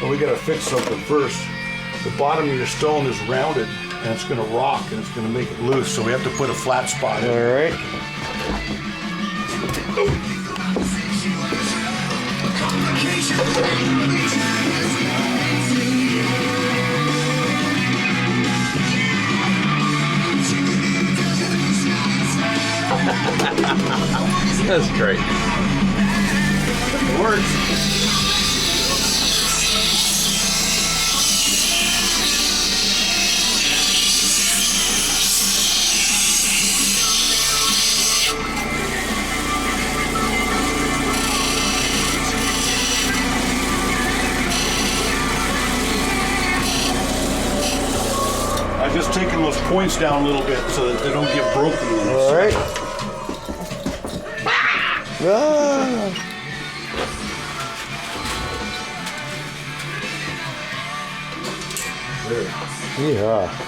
But we gotta fix something first. The bottom of your stone is rounded and it's gonna rock and it's gonna make it loose. So we have to put a flat spot in. All right. That's great. It works. I've just taken those points down a little bit so that they don't get broken. All right. Ah. There. Yeah.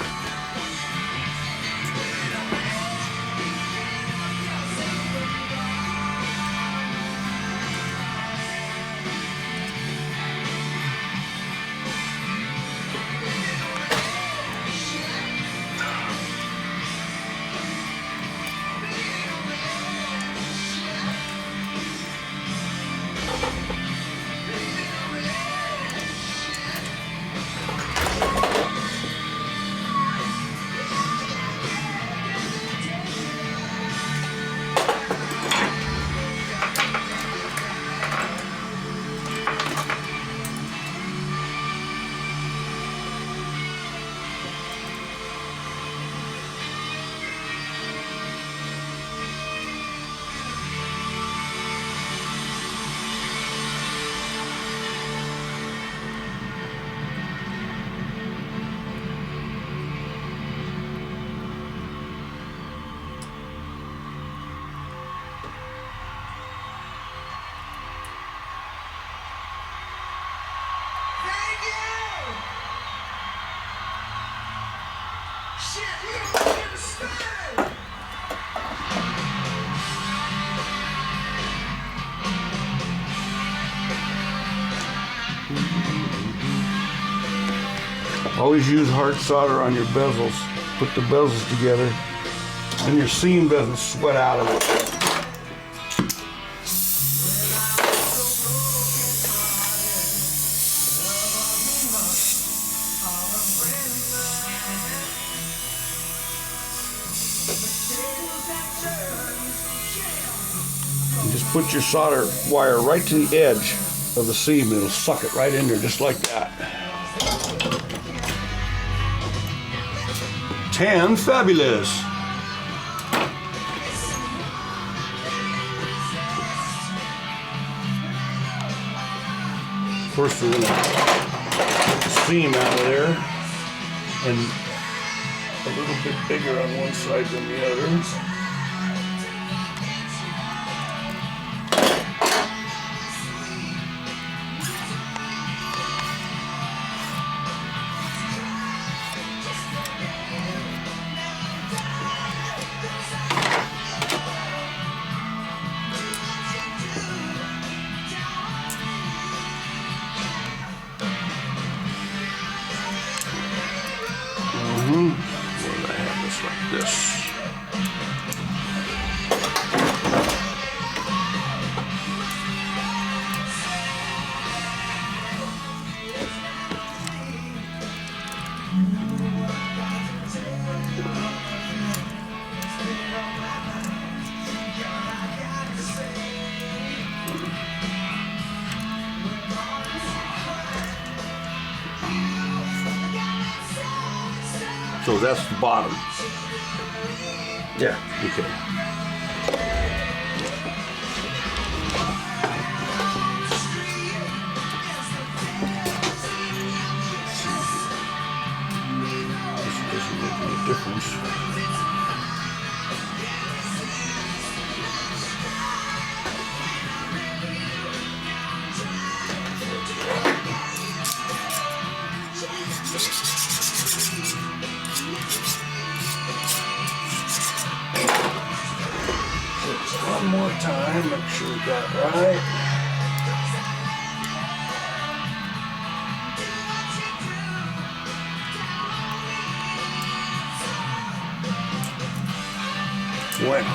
Always use hard solder on your bezels. Put the bezels together and your seam doesn't sweat out of it. And just put your solder wire right to the edge of the seam and it'll suck it right in there just like that. 10, fabulous. First we're going to get the seam out of there and a little bit bigger on one side than the other. Where I have this like this. So that's the bottom. Yeah. Okay. This doesn't make any difference. One more time, make sure we got it right. Bueno.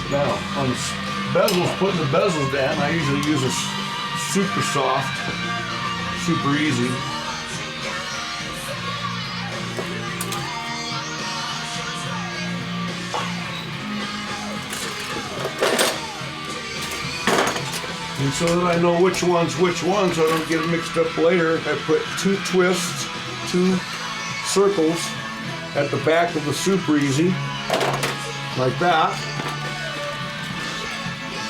Now, on the bezels, putting the bezels down, I usually use a super soft, super easy. And so that I know which one's which one, so I don't get it mixed up later, I put 2 twists, 2 circles at the back of the super easy, like that.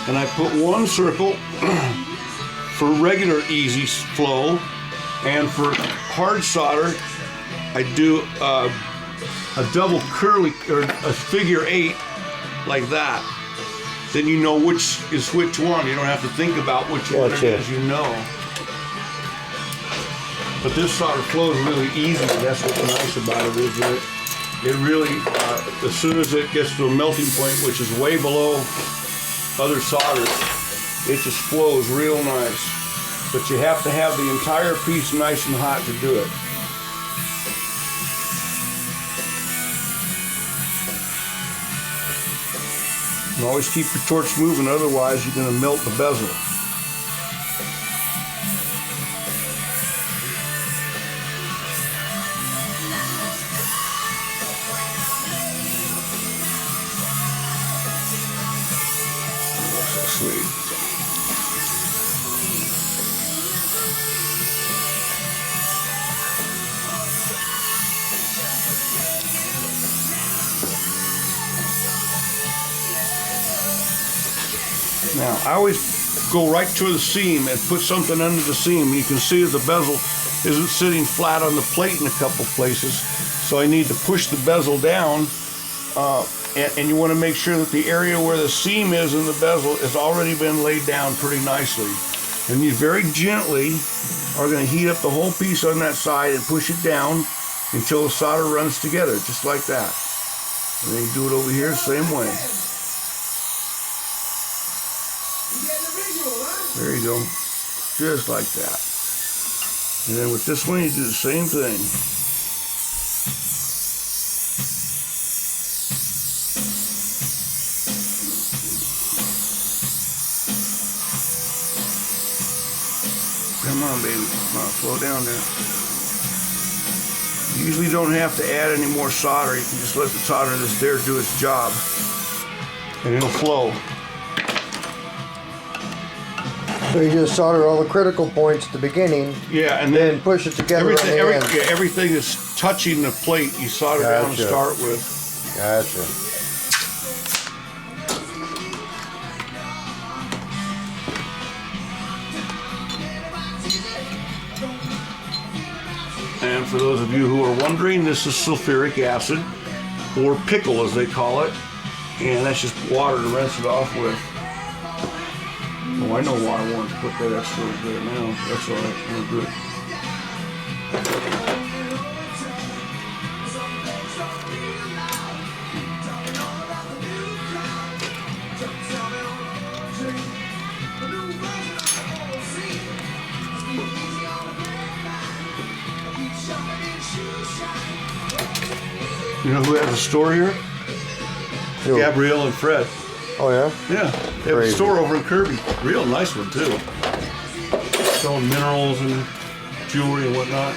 And I put 1 circle for regular easy flow, and for hard solder, I do a double curly, or a figure 8, like that. Then you know which is which one. You don't have to think about which one it is, you know. But this solder flows really easy. That's what's nice about it, is that it really, as soon as it gets to a melting point, which is way below other solders, it just flows real nice. But you have to have the entire piece nice and hot to do it. And always keep your torch moving, otherwise you're going to melt the bezel. So sweet. Now, I always go right to the seam and put something under the seam. You can see that the bezel isn't sitting flat on the plate in a couple places, so I need to push the bezel down, and you want to make sure that the area where the seam is in the bezel has already been laid down pretty nicely. And you very gently are going to heat up the whole piece on that side and push it down until the solder runs together, just like that. And then you do it over here the same way. There you go, just like that. And then with this one, you do the same thing. Come on, baby, come on, slow down there. You usually don't have to add any more solder. You can just let the solder that's there do its job, and it'll flow. So you just solder all the critical points at the beginning. Yeah, and then push it together. Everything that's touching the plate, you solder down to start with. Gotcha. And for those of you who are wondering, this is sulfuric acid, or pickle as they call it, and that's just water to rinse it off with. Oh, I know why I wanted to put that extra there now. That's all right. We're good. You know who has a store here? Who? Gabrielle and Fred. Oh yeah? Yeah, they have a store over in Kirby. Real nice one too. Selling minerals and jewelry and whatnot.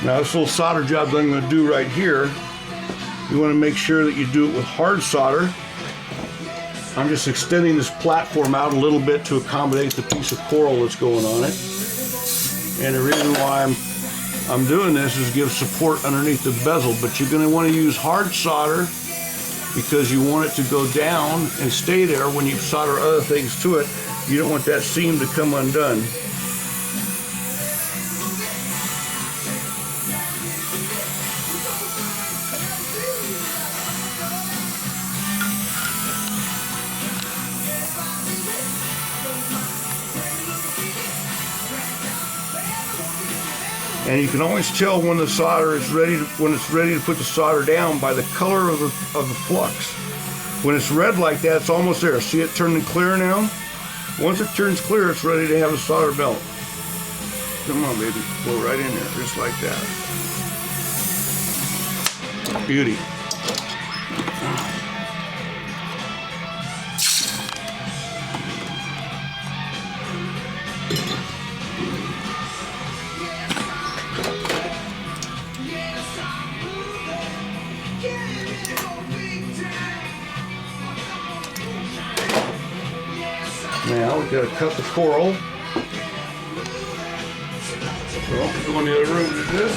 Now this little solder job that I'm going to do right here, you want to make sure that you do it with hard solder. I'm just extending this platform out a little bit to accommodate the piece of coral that's going on it. And the reason why I'm doing this is give support underneath the bezel, but you're going to want to use hard solder because you want it to go down and stay there when you solder other things to it. You don't want that seam to come undone. And you can always tell when the solder is ready, when it's ready to put the solder down by the color of the flux. When it's red like that, it's almost there. See it turning clear now? Once it turns clear, it's ready to have a solder belt. Come on, baby. Go right in there, just like that. Beauty. Now we gotta cut the coral. Well, go in the other room to do this.